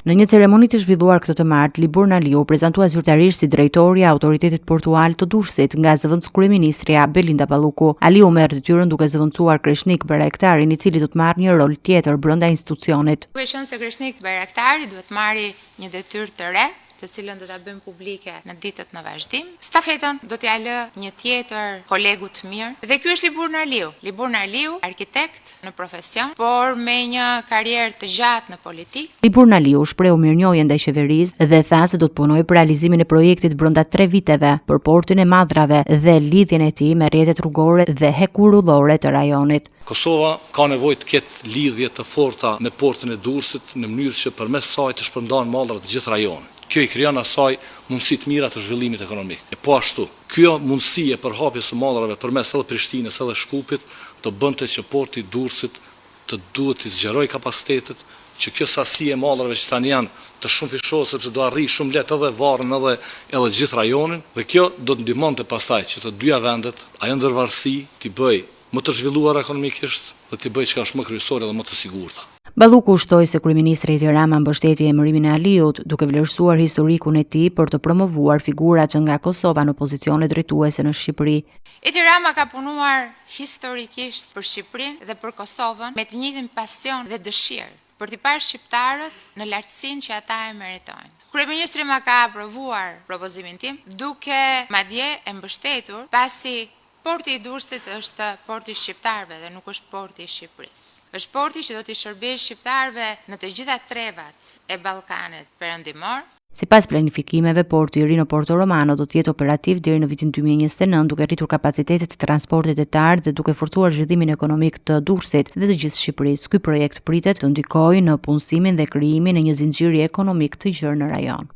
Në një ceremoni të zhvilluar këtë të martë, Libur Naliu u prezantua zyrtarisht si drejtori i Autoritetit Portual të Durrësit nga zëvendëskryeministria Belinda Balluku. Aliu merr detyrën duke zëvendësuar Kreshnik Bayraktarin, i cili do të marrë një rol tjetër brenda institucionit. Duke qenë se Kreshnik Bayraktari duhet marrë një detyrë të re, të cilën do ta bëjmë publike në ditët në vazhdim. Stafetën do t'ja lë një tjetër kolegu të mirë. Dhe ky është Libur Naliu. Libur Naliu, arkitekt në profesion, por me një karrierë të gjatë në politikë. Libur Naliu shprehu mirënjohje ndaj qeverisë dhe tha se do të punojë për realizimin e projektit brenda 3 viteve për portin e Madrave dhe lidhjen e tij me rrjetet rrugore dhe hekurullore të rajonit. Kosova ka nevojë të ketë lidhje të forta me portin e Durrësit në mënyrë që përmes saj të shpërndahen mallrat të gjithë rajonit. Kjo i krijon asaj mundësi të mira të zhvillimit ekonomik. E po ashtu, kjo mundësi e përhapjes së mallrave përmes edhe Prishtinës edhe Shkupit do bënte që porti i Durrësit të duhet të zgjerojë kapacitetet, që kjo sasi e mallrave që tani janë të shumë fishose sepse do arrijë shumë lehtë edhe Varrën edhe gjithë rajonin, dhe kjo do të ndihmonte pastaj që të dyja vendet ajo ndërvarësi t'i bëj më të zhvilluar ekonomikisht dhe t'i bëj çka është më kryesore dhe më të sigurta. Balluku ushtoi se kryeministri Edi Rama mbështeti emërimin e Aliut, duke vlerësuar historikun e tij për të promovuar figurat nga Kosova në pozicione drejtuese në Shqipëri. Edi Rama ka punuar historikisht për Shqipërinë dhe për Kosovën me të njëjtin pasion dhe dëshirë për t'i parë shqiptarët në lartësinë që ata e meritojnë. Kryeministri ma ka aprovuar propozimin tim, duke madje e mbështetur pasi porti i Durrësit është porti i shqiptarëve dhe nuk është porti i Shqipërisë. Është porti që do t'i shërbejë shqiptarëve në të gjitha trevat e Ballkanit perëndimor. Sipas planifikimeve, porti i ri në Porto Romano do të jetë operativ deri në vitin 2029, duke rritur kapacitetet e transportit detar dhe duke forcuar zhvillimin ekonomik të Durrësit dhe të gjithë Shqipërisë. Ky projekt pritet të ndikojë në punësimin dhe krijimin e një zinxhiri ekonomik të gjerë në rajon.